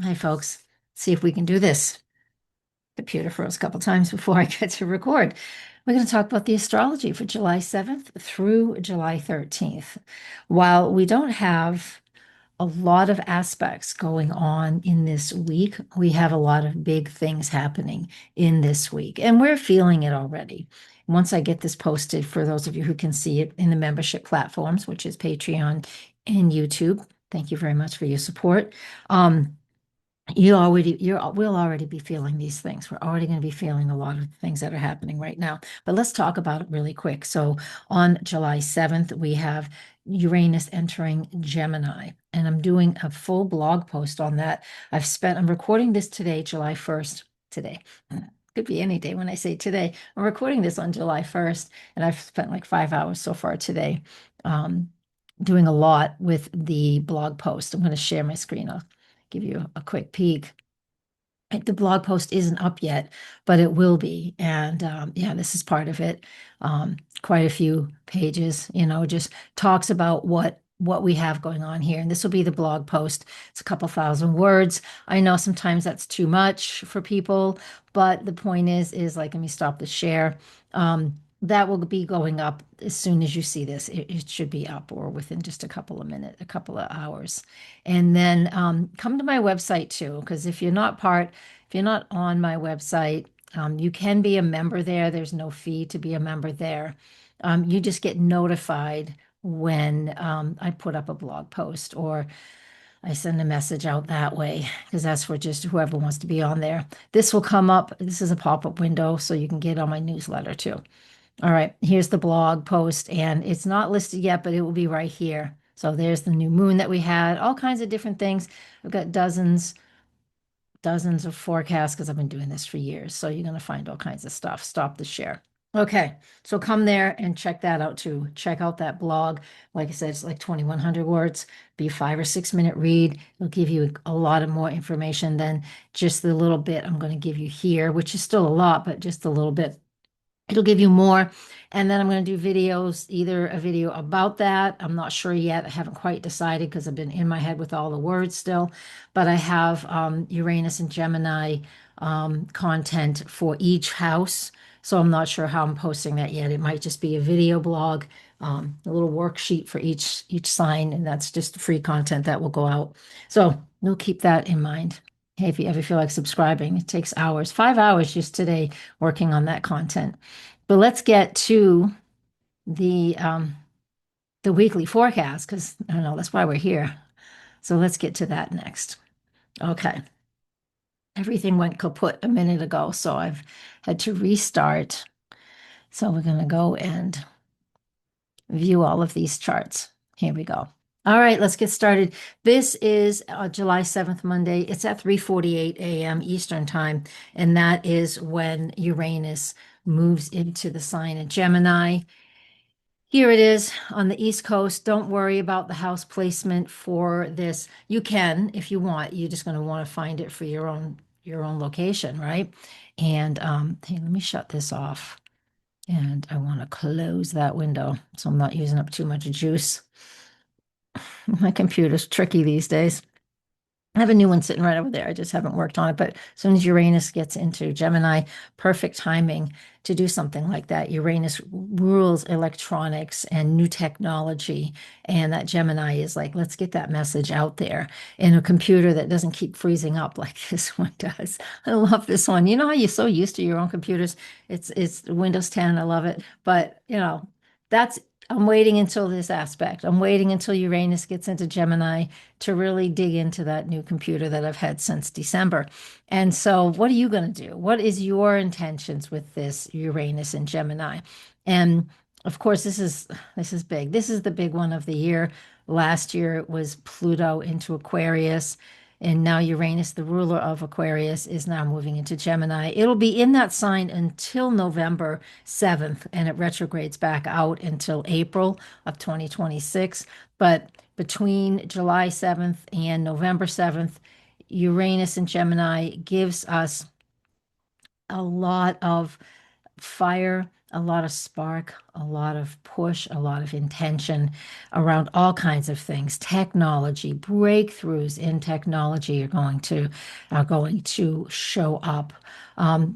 Hi, folks. See if we can do this. Computer froze a couple times before I get to record. We're going to talk about the astrology for July 7th through July 13th. While we don't have a lot of aspects going on in this week, we have a lot of big things happening in this week, and we're feeling it already. Once I get this posted, for those of you who can see it in the membership platforms, which is Patreon and YouTube, thank you very much for your support. We'll already be feeling these things. We're already going to be feeling a lot of things that are happening right now. But let's talk about it really quick. So on July 7th, we have Uranus entering Gemini, and I'm doing a full blog post on that. I'm recording this today, July 1st, today. Could be any day when I say today. I'm recording this on July 1st, and I've spent like 5 hours so far today, doing a lot with the blog post. I'm going to share my screen. I'll give you a quick peek. The blog post isn't up yet, but it will be. And yeah, this is part of it. Quite a few pages, just talks about what we have going on here. And this will be the blog post. It's a couple thousand words. I know sometimes that's too much for people, but the point is like, let me stop the share. That will be going up as soon as you see this. It should be up or within just a couple of minutes, a couple of hours. And then come to my website too, because if you're not on my website, you can be a member there. There's no fee to be a member there. You just get notified when I put up a blog post or I send a message out that way, because that's for just whoever wants to be on there. This will come up. This is a pop-up window, so you can get on my newsletter too. All right, here's the blog post, and it's not listed yet, but it will be right here. So there's the new moon that we had, all kinds of different things. I've got dozens of forecasts because I've been doing this for years. So you're going to find all kinds of stuff. Stop the share. Okay, so come there and check that out too. Check out that blog. Like I said, it's like 2,100 words, be 5 or 6 minute read. It'll give you a lot of more information than just the little bit I'm going to give you here, which is still a lot, but just a little bit. It'll give you more. And then I'm going to do videos, either a video about that. I'm not sure yet. I haven't quite decided because I've been in my head with all the words still. But I have Uranus and Gemini content for each house. So I'm not sure how I'm posting that yet. It might just be a video blog, a little worksheet for each sign, and that's just free content that will go out. So we'll keep that in mind. Hey, if you ever feel like subscribing, it takes hours, 5 hours just today working on that content. But let's get to the um, the weekly forecast, because I don't know, that's why we're here. So let's get to that next. Okay. Everything went kaput a minute ago, so I've had to restart. So we're going to go and view all of these charts. Here we go. All right, let's get started. This is July 7th, Monday. It's at 3:48 a.m. Eastern Time, and that is when Uranus moves into the sign of Gemini. Here it is on the East Coast. Don't worry about the house placement for this. You can if you want. You're just going to want to find it for your own location, right? And hey, let me shut this off. And I want to close that window so I'm not using up too much juice. My computer's tricky these days. I have a new one sitting right over there. I just haven't worked on it. But as soon as Uranus gets into Gemini, perfect timing to do something like that. Uranus rules electronics and new technology. And that Gemini is like, let's get that message out there in a computer that doesn't keep freezing up like this one does. I love this one. You know how you're so used to your own computers? It's Windows 10. I love it. But that's I'm waiting until this aspect. I'm waiting until Uranus gets into Gemini to really dig into that new computer that I've had since December. And so, what are you going to do? What is your intentions with this Uranus and Gemini? And of course, this is big. This is the big one of the year. Last year it was Pluto into Aquarius. And now Uranus, the ruler of Aquarius, is now moving into Gemini. It'll be in that sign until November 7th, and it retrogrades back out until April of 2026. But between July 7th and November 7th, Uranus in Gemini gives us a lot of fire, a lot of spark, a lot of push, a lot of intention around all kinds of things. Technology, breakthroughs in technology are going to show up,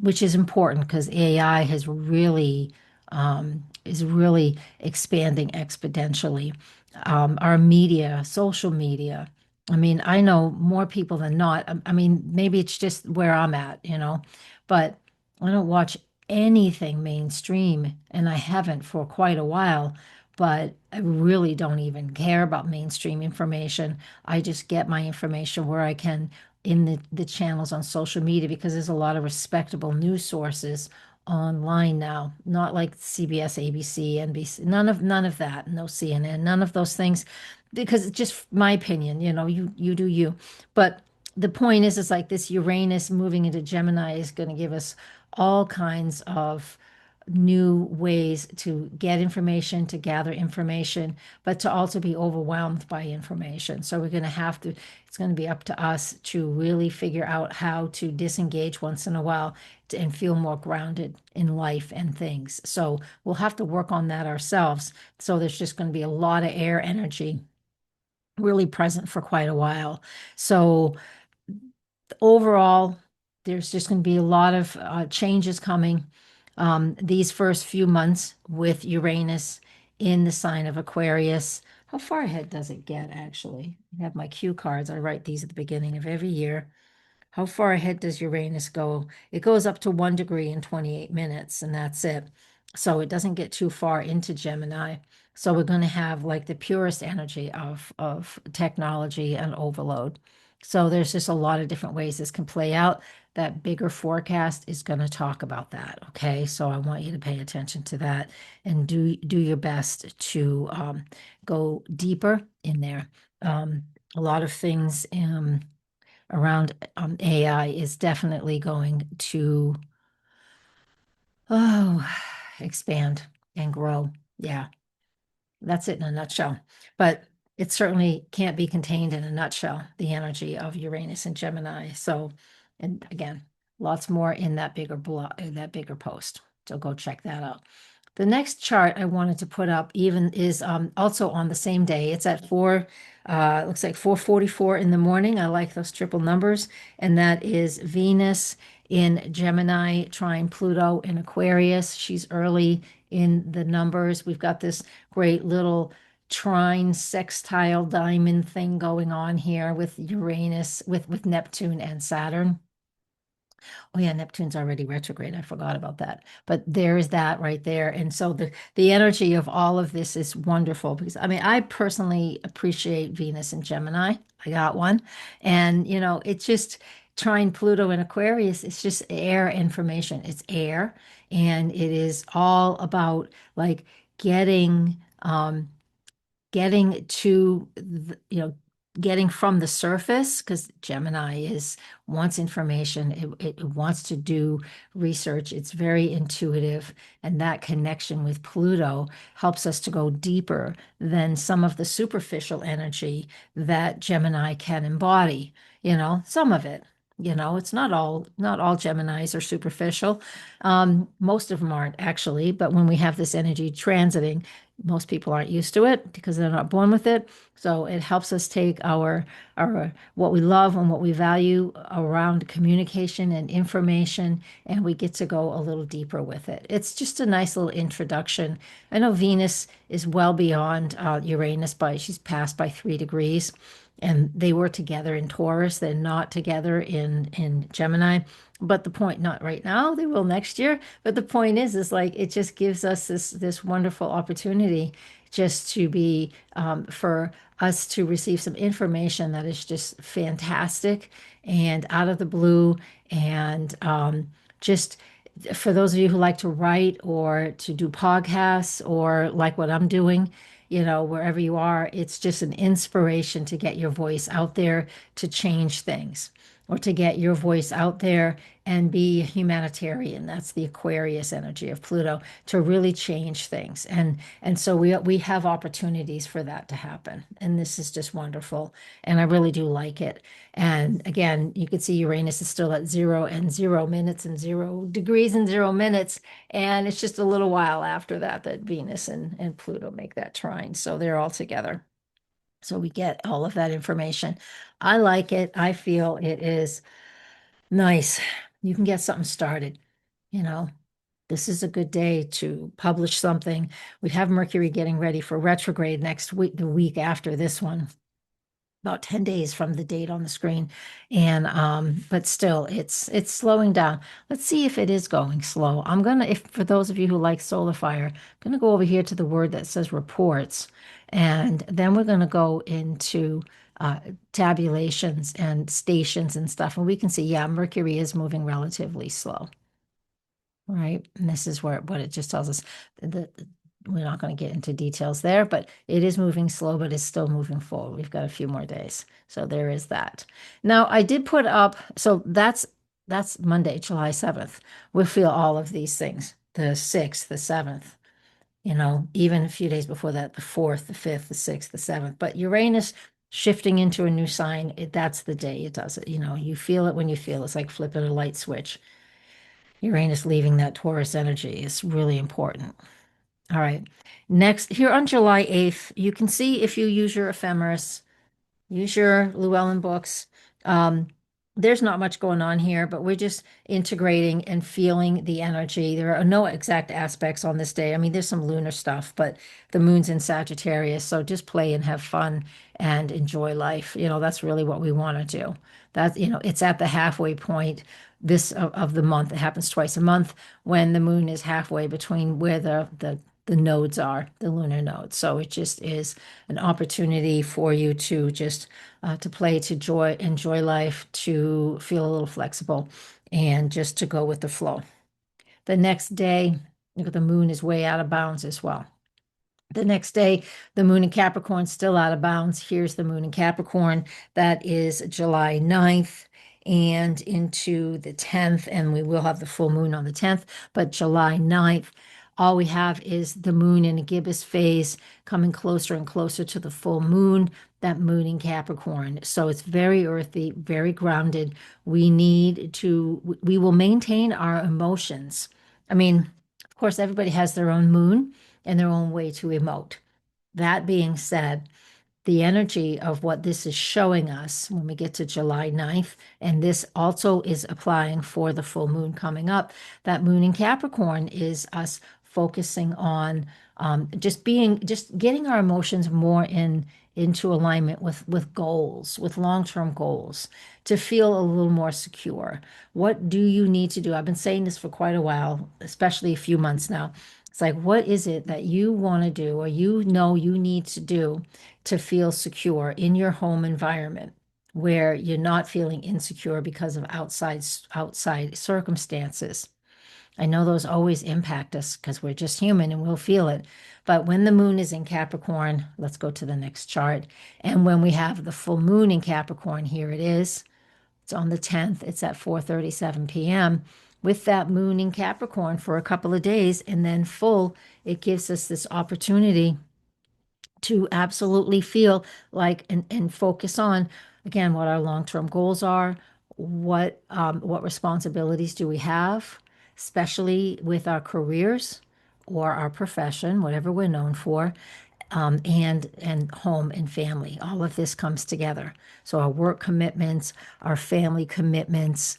which is important because AI is really expanding exponentially. Our media, social media. I mean, I know more people than not. I mean, maybe it's just where I'm at, but I don't watch anything mainstream, and I haven't for quite a while. But I really don't even care about mainstream information. I just get my information where I can in the channels on social media because there's a lot of respectable news sources online now, not like CBS, ABC, NBC, none of that, no CNN, none of those things, because it's just my opinion, you do you. But the point is like this Uranus moving into Gemini is going to give us all kinds of new ways to get information, to gather information, but to also be overwhelmed by information. So we're going to have to, it's going to be up to us to really figure out how to disengage once in a while and feel more grounded in life and things. So we'll have to work on that ourselves. So there's just going to be a lot of air energy really present for quite a while. So overall, there's just going to be a lot of changes coming these first few months with Uranus in the sign of Aquarius. How far ahead does it get, actually? I have my cue cards. I write these at the beginning of every year. How far ahead does Uranus go? It goes up to 1 degree in 28 minutes, and that's it. So it doesn't get too far into Gemini. So we're going to have like the purest energy of technology and overload. So there's just a lot of different ways this can play out. That bigger forecast is going to talk about that. Okay. So I want you to pay attention to that and do your best to go deeper in there. A lot of things around AI is definitely going to oh expand and grow. Yeah, that's it in a nutshell. But it certainly can't be contained in a nutshell, the energy of Uranus and Gemini. So, and again, lots more in that bigger blog, that bigger post. So go check that out. The next chart I wanted to put up even is also on the same day. It's at looks like 4:44 in the morning. I like those triple numbers. And that is Venus in Gemini, trine Pluto in Aquarius. She's early in the numbers. We've got this great little trine sextile diamond thing going on here with Uranus, with Neptune and Saturn. Oh yeah, Neptune's already retrograde. I forgot about that. But there is that right there. And so the energy of all of this is wonderful because I mean, I personally appreciate Venus and Gemini. I got one. And it's just trine Pluto and Aquarius. It's just air information. It's air. And it is all about like getting getting to getting from the surface, because Gemini wants information, it wants to do research, it's very intuitive, and that connection with Pluto helps us to go deeper than some of the superficial energy that Gemini can embody. Some of it. It's not all Geminis are superficial. Most of them aren't actually, but when we have this energy transiting, most people aren't used to it because they're not born with it. So it helps us take our what we love and what we value around communication and information, and we get to go a little deeper with it. It's just a nice little introduction. I know Venus is well beyond Uranus, she's passed by 3 degrees, and they were together in Taurus. They're not together in Gemini. But the point, not right now, they will next year. But the point is like it just gives us this wonderful opportunity just to be for us to receive some information that is just fantastic and out of the blue. And just for those of you who like to write or to do podcasts or like what I'm doing, wherever you are, it's just an inspiration to get your voice out there to change things. or to get your voice out there and be humanitarian. That's the Aquarius energy of Pluto, to really change things. And so we have opportunities for that to happen. And this is just wonderful. And I really do like it. And again, you can see Uranus is still at 0 and 0 minutes and 0 degrees and 0 minutes. And it's just a little while after that that Venus and Pluto make that trine. So they're all together. So we get all of that information. I like it. I feel it is nice. You can get something started. You know, this is a good day to publish something. We have Mercury getting ready for retrograde next week, the week after this one, about 10 days from the date on the screen. And but still it's slowing down. Let's see if it is going slow. I'm gonna, if for those of you who like solar fire, I'm gonna go over here to the word that says reports, and then we're gonna go into uh, tabulations and stations and stuff, and we can see, yeah, Mercury is moving relatively slow. Right, and this is where what it just tells us that we're not going to get into details there, but it is moving slow, but it's still moving forward. We've got a few more days. So there is that. Now I did put up, so that's Monday, July 7th. We'll feel all of these things. The 6th, the 7th, even a few days before that, the 4th, the 5th, the 6th, the 7th. But Uranus shifting into a new sign, that's the day it does it. You feel it when you feel it. It's like flipping a light switch. Uranus leaving that Taurus energy is really important. All right. Next, here on July 8th, you can see if you use your ephemeris, use your Llewellyn books. Um, there's not much going on here, but we're just integrating and feeling the energy. There are no exact aspects on this day. I mean, there's some lunar stuff, but the moon's in Sagittarius, so just play and have fun and enjoy life. That's really what we want to do. It's at the halfway point of the month. It happens twice a month when the moon is halfway between where the nodes are, the lunar nodes. So it just is an opportunity for you to just to play, to enjoy life, to feel a little flexible, and just to go with the flow. The next day, the moon is way out of bounds as well. The next day, the moon in Capricorn still out of bounds. Here's the moon in Capricorn. That is July 9th and into the 10th, and we will have the full moon on the 10th, but July 9th, all we have is the moon in a gibbous phase coming closer and closer to the full moon, that moon in Capricorn. So it's very earthy, very grounded. We will maintain our emotions. I mean, of course, everybody has their own moon and their own way to emote. That being said, the energy of what this is showing us when we get to July 9th, and this also is applying for the full moon coming up, that moon in Capricorn is us focusing on just getting our emotions more into alignment with goals, with long-term goals, to feel a little more secure. What do you need to do? I've been saying this for quite a while, especially a few months now. It's like, what is it that you want to do or you need to do to feel secure in your home environment where you're not feeling insecure because of outside circumstances? I know those always impact us because we're just human and we'll feel it. But when the moon is in Capricorn, let's go to the next chart. And when we have the full moon in Capricorn, here it is. It's on the 10th. It's at 4:37 p.m. With that moon in Capricorn for a couple of days and then full, it gives us this opportunity to absolutely feel like and focus on, again, what our long-term goals are, what responsibilities do we have, especially with our careers or our profession, whatever we're known for, and home and family. All of this comes together. So our work commitments, our family commitments,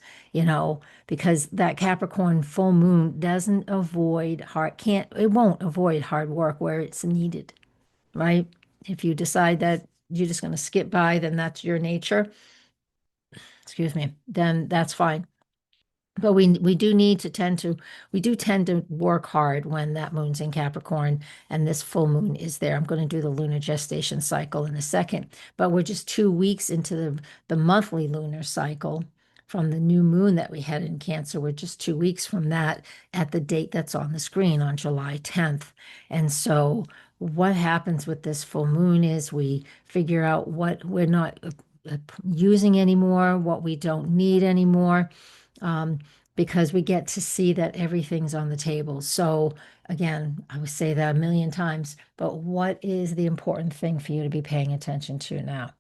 because that Capricorn full moon it won't avoid hard work where it's needed, right? If you decide that you're just going to skip by, then that's your nature. Excuse me, then that's fine. But we do tend to work hard when that moon's in Capricorn and this full moon is there. I'm going to do the lunar gestation cycle in a second, but we're just 2 weeks into the monthly lunar cycle from the new moon that we had in Cancer. We're just 2 weeks from that at the date that's on the screen on July 10th. And so what happens with this full moon is we figure out what we're not using anymore, what we don't need anymore, because we get to see that everything's on the table. So again, I would say that a million times, but what is the important thing for you to be paying attention to now?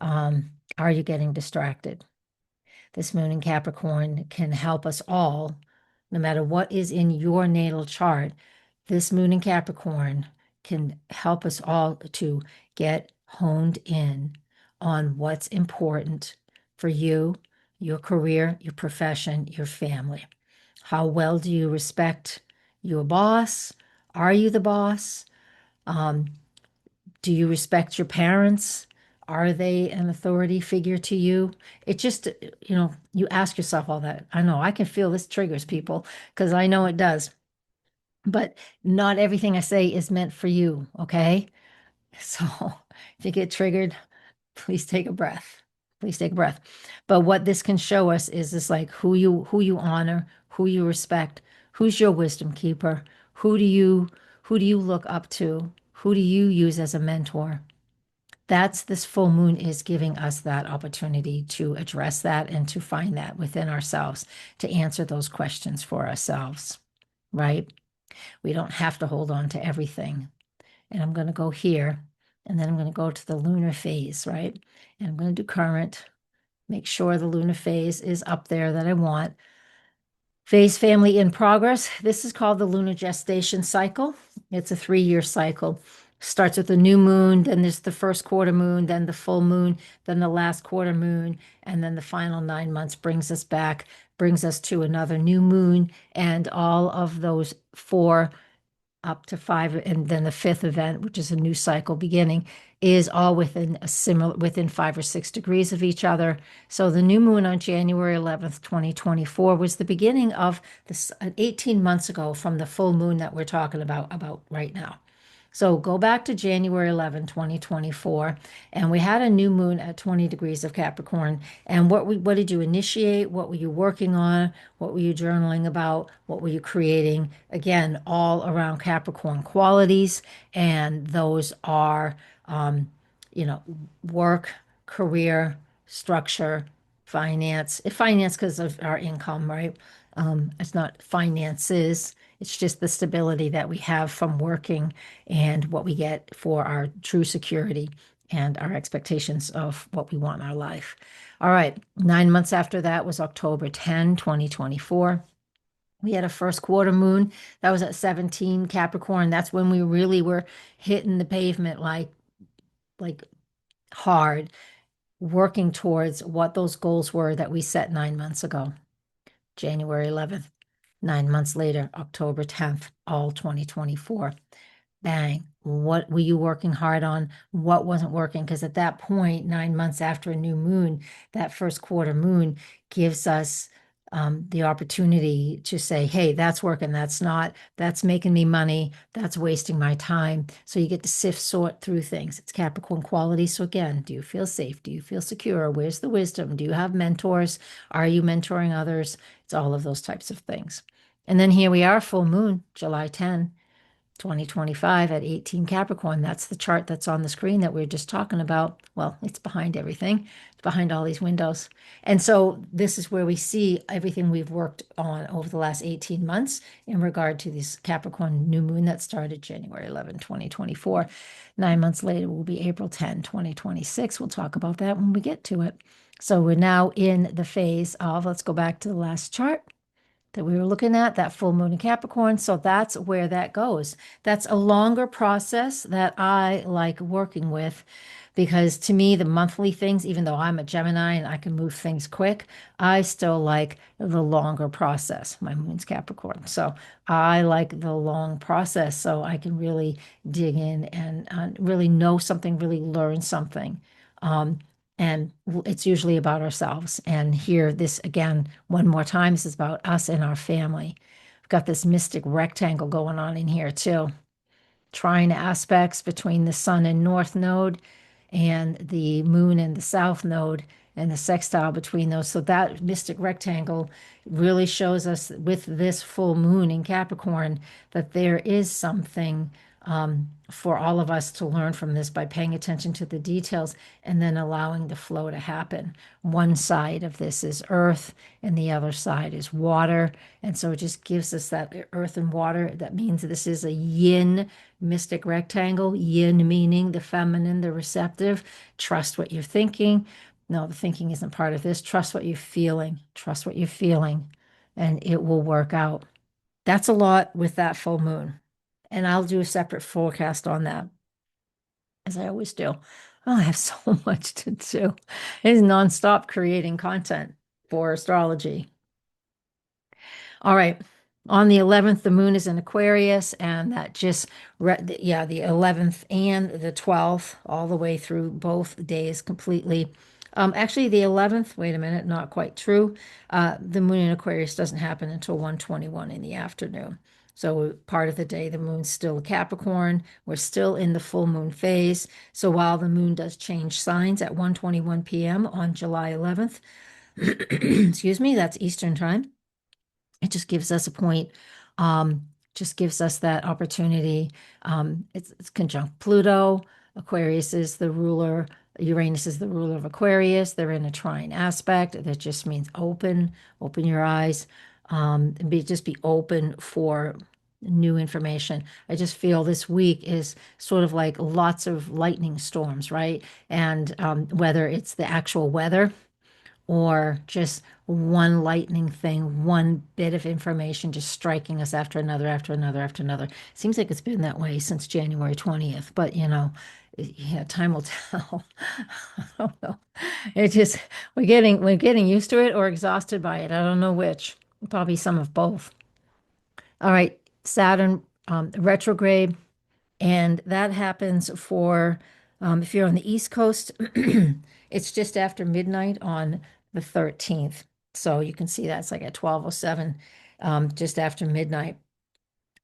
Are you getting distracted? This moon in Capricorn can help us all, no matter what is in your natal chart. This moon in Capricorn can help us all to get honed in on what's important for you, your career, your profession, your family. How well do you respect your boss? Are you the boss? Um, do you respect your parents? Are they an authority figure to you? It just, you ask yourself all that. I know I can feel this triggers people because I know it does. But not everything I say is meant for you, okay? So if you get triggered, please take a breath. Please take a breath. But what this can show us is this like who you honor, who you respect, who's your wisdom keeper, who do you look up to, who do you use as a mentor? That's this full moon is giving us that opportunity to address that and to find that within ourselves, to answer those questions for ourselves, right? We don't have to hold on to everything. And I'm going to go here, and then I'm going to go to the lunar phase, right? And I'm going to do current, make sure the lunar phase is up there that I want. Phase family in progress. This is called the lunar gestation cycle. It's a 3-year cycle. Starts with the new moon, then there's the first quarter moon, then the full moon, then the last quarter moon, and then the final 9 months brings us back, brings us to another new moon, and all of those 4 up to 5, and then the 5th event, which is a new cycle beginning, is all within 5 or 6 degrees of each other. So the new moon on January 11th, 2024 was the beginning of this 18 months ago from the full moon that we're talking about right now. So go back to January 11, 2024, and we had a new moon at 20 degrees of Capricorn. And what did you initiate? What were you working on? What were you journaling about? What were you creating? Again, all around Capricorn qualities, and those are, you know, work, career, structure, finance. Finance because of our income, right? It's not finances. It's just the stability that we have from working and what we get for our true security and our expectations of what we want in our life. All right, 9 months after that was October 10, 2024. We had a first quarter moon that was at 17 Capricorn. That's when we really were hitting the pavement like hard, working towards what those goals were that we set 9 months ago. January 11th, 9 months later, October 10th, all 2024. Bang. What were you working hard on? What wasn't working? Because at that point, 9 months after a new moon, that first quarter moon gives us the opportunity to say, hey, that's working, that's not, that's making me money, that's wasting my time. So you get to sort through things. It's Capricorn quality. So again, do you feel safe? Do you feel secure? Where's the wisdom? Do you have mentors? Are you mentoring others? It's all of those types of things. And then here we are, full moon, July 10, 2025 at 18 Capricorn. That's the chart that's on the screen that we are just talking about. Well, it's behind everything. It's behind all these windows. And so this is where we see everything we've worked on over the last 18 months in regard to this Capricorn new moon that started January 11, 2024. 9 months later will be April 10, 2026. We'll talk about that when we get to it. So we're now in the phase of, let's go back to the last chart that we were looking at, that full moon in Capricorn. So that's where that goes. That's a longer process that I like working with because to me, the monthly things, even though I'm a Gemini and I can move things quick, I still like the longer process. My moon's Capricorn. So I like the long process so I can really dig in and really know something, really learn something. And it's usually about ourselves. And here, this again, one more time, this is about us and our family. We've got this mystic rectangle going on in here too. Trine aspects between the sun and north node and the moon and the south node and the sextile between those. So that mystic rectangle really shows us with this full moon in Capricorn that there is something for all of us to learn from this by paying attention to the details and then allowing the flow to happen. One side of this is earth and the other side is water. And so it just gives us that earth and water. That means this is a yin mystic rectangle, yin meaning the feminine, the receptive. Trust what you're thinking. No, the thinking isn't part of this. Trust what you're feeling. Trust what you're feeling, and it will work out. That's a lot with that full moon. And I'll do a separate forecast on that, as I always do. Oh, I have so much to do. It's nonstop creating content for astrology. All right. On the 11th, the moon is in Aquarius, and that just, yeah, the 11th and the 12th, all the way through both days completely. Actually, the 11th, wait a minute, not quite true. The moon in Aquarius doesn't happen until 1:21 in the afternoon. So part of the day, the moon's still Capricorn. We're still in the full moon phase. So while the moon does change signs at 1:21 p.m. on July 11th, excuse me, that's Eastern time. It just gives us a point, just gives us that opportunity. It's conjunct Pluto. Aquarius is the ruler. Uranus is the ruler of Aquarius. They're in a trine aspect. That just means open your eyes, and just be open for new information. I just feel this week is sort of like lots of lightning storms, right? And whether it's the actual weather or just one lightning thing, one bit of information just striking us after another, after another, after another. Seems like it's been that way since January 20th, but yeah, time will tell. I don't know. It just we're getting used to it or exhausted by it. I don't know which. Probably some of both. All right, Saturn retrograde. And that happens for, if you're on the East Coast, it's just after midnight on the 13th. So you can see that's like at 12:07, just after midnight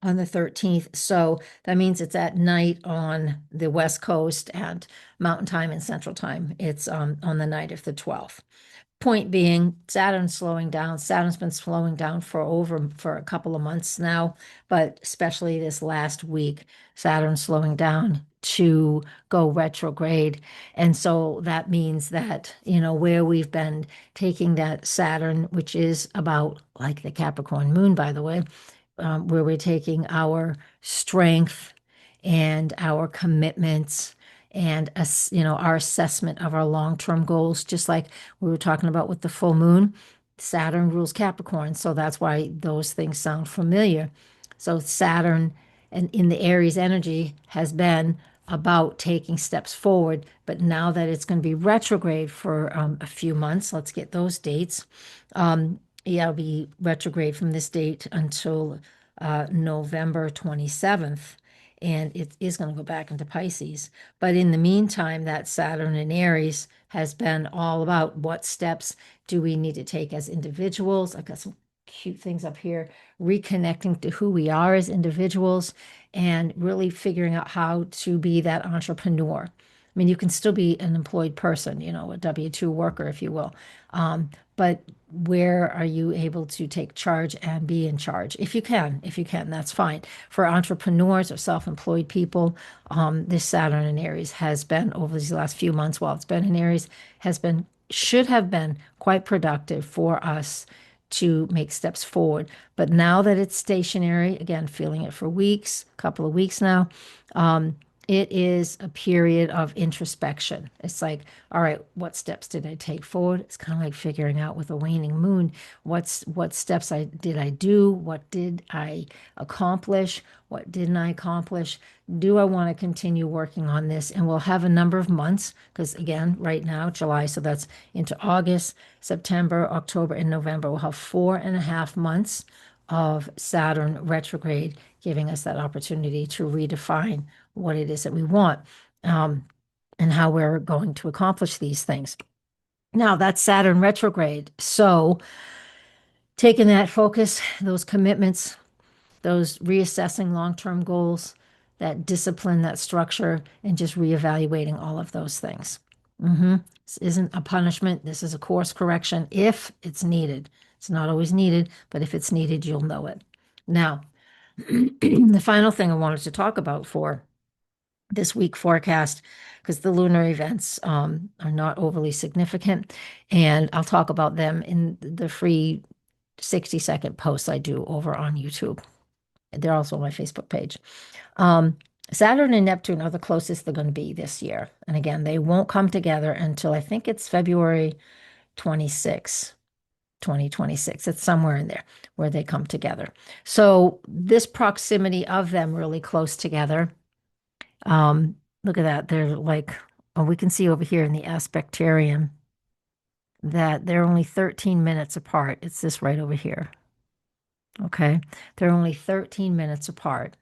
on the 13th. So that means it's at night on the West Coast and Mountain Time and Central Time. It's on the night of the 12th. Point being, Saturn's slowing down. Saturn's been slowing down for a couple of months now, but especially this last week, Saturn's slowing down to go retrograde. And so that means that, where we've been taking that Saturn, which is about like the Capricorn moon, by the way, where we're taking our strength and our commitments and our assessment of our long-term goals, just like we were talking about with the full moon. Saturn rules Capricorn, so that's why those things sound familiar. So Saturn and in the Aries energy has been about taking steps forward, but now that it's going to be retrograde for a few months, let's get those dates. Yeah, it'll be retrograde from this date until November 27th, and it is going to go back into Pisces. But in the meantime, that Saturn in Aries has been all about what steps do we need to take as individuals. I've got some cute things up here, reconnecting to who we are as individuals and really figuring out how to be that entrepreneur. I mean, you can still be an employed person, a W-2 worker, if you will. But where are you able to take charge and be in charge? If you can, that's fine. For entrepreneurs or self-employed people, this Saturn in Aries has been, over these last few months while it's been in Aries, should have been quite productive for us to make steps forward. But now that it's stationary, again, feeling it for weeks, a couple of weeks now, it is a period of introspection. It's like, all right, what steps did I take forward? It's kind of like figuring out with a waning moon, what steps did I do? What did I accomplish? What didn't I accomplish? Do I want to continue working on this? And we'll have a number of months, because again, right now, July, so that's into August, September, October, and November. We'll have 4.5 months of Saturn retrograde, giving us that opportunity to redefine what it is that we want, and how we're going to accomplish these things. Now, that's Saturn retrograde. So taking that focus, those commitments, those reassessing long-term goals, that discipline, that structure, and just reevaluating all of those things. This isn't a punishment. This is a course correction if it's needed. It's not always needed, but if it's needed, you'll know it. Now, The final thing I wanted to talk about for this week forecast, because the lunar events are not overly significant, and I'll talk about them in the free 60-second posts I do over on YouTube. They're also on my Facebook page. Um, Saturn and Neptune are the closest they're going to be this year. And again, they won't come together until I think it's February 26, 2026. It's somewhere in there where they come together. So this proximity of them really close together. Look at that. They're like, oh, we can see over here in the aspectarium that they're only 13 minutes apart. It's this right over here. Okay. They're only 13 minutes apart,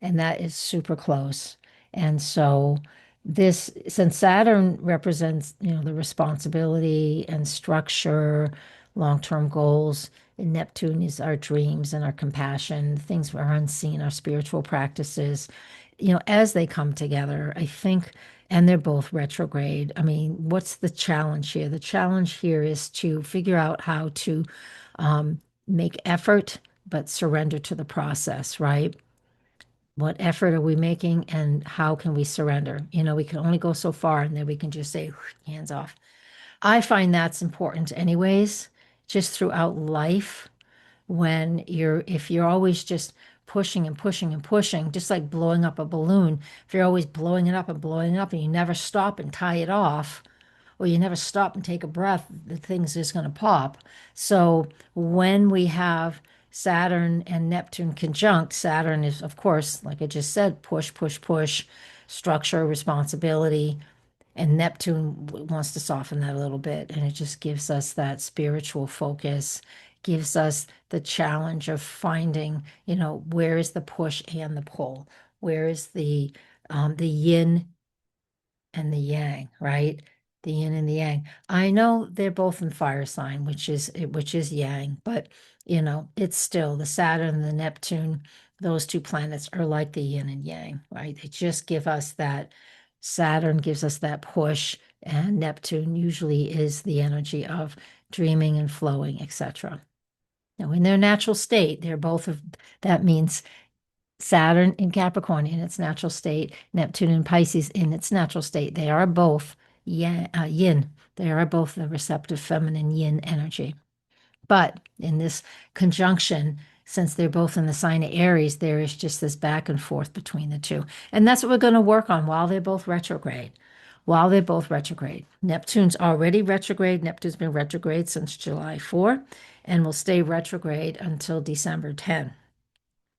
and that is super close. And so this, since Saturn represents, the responsibility and structure, long-term goals, and Neptune is our dreams and our compassion, things that are unseen, our spiritual practices, as they come together, I think, and they're both retrograde. I mean, what's the challenge here? The challenge here is to figure out how to make effort, but surrender to the process, right? What effort are we making and how can we surrender? We can only go so far and then we can just say, hands off. I find that's important anyways, just throughout life. If you're always just pushing and pushing and pushing, just like blowing up a balloon, if you're always blowing it up and blowing it up and you never stop and tie it off, or you never stop and take a breath, the thing's just going to pop. So when we have Saturn and Neptune conjunct, Saturn is, of course, like I just said, push, push, push, structure, responsibility, and Neptune wants to soften that a little bit. And it just gives us that spiritual focus, gives us the challenge of finding, where is the push and the pull? Where is the yin and the yang, right? The yin and the yang. I know they're both in fire sign, which is yang, but it's still the Saturn and the Neptune, those two planets are like the yin and yang, right? They just give us that. Saturn gives us that push, and Neptune usually is the energy of dreaming and flowing, etc. Now, in their natural state, they're both of that means Saturn in Capricorn in its natural state, Neptune in Pisces in its natural state. They are both yin. They are both the receptive feminine yin energy. But in this conjunction, since they're both in the sign of Aries, there is just this back and forth between the two. And that's what we're going to work on while they're both retrograde. While they're both retrograde. Neptune's already retrograde. Neptune's been retrograde since July 4 and will stay retrograde until December 10.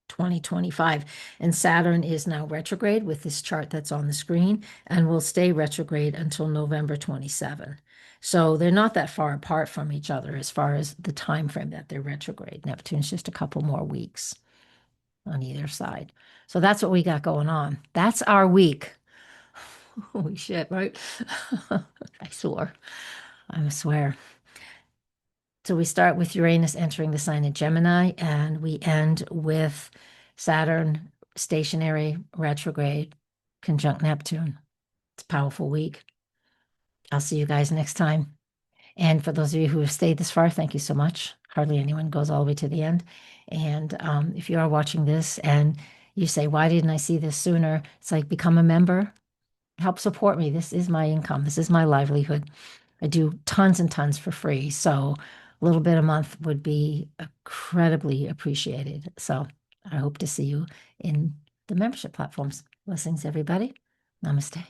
2025. And Saturn is now retrograde with this chart that's on the screen and will stay retrograde until November 27. So they're not that far apart from each other as far as the time frame that they're retrograde. Neptune's just a couple more weeks on either side. So that's what we got going on. That's our week. Holy shit, right? I swore. I swear. So we start with Uranus entering the sign of Gemini, and we end with Saturn stationary retrograde conjunct Neptune. It's a powerful week. I'll see you guys next time. And for those of you who have stayed this far, thank you so much. Hardly anyone goes all the way to the end. And if you are watching this and you say, why didn't I see this sooner? It's like, become a member, help support me. This is my income. This is my livelihood. I do tons and tons for free. So a little bit a month would be incredibly appreciated. So I hope to see you in the membership platforms. Blessings, everybody. Namaste.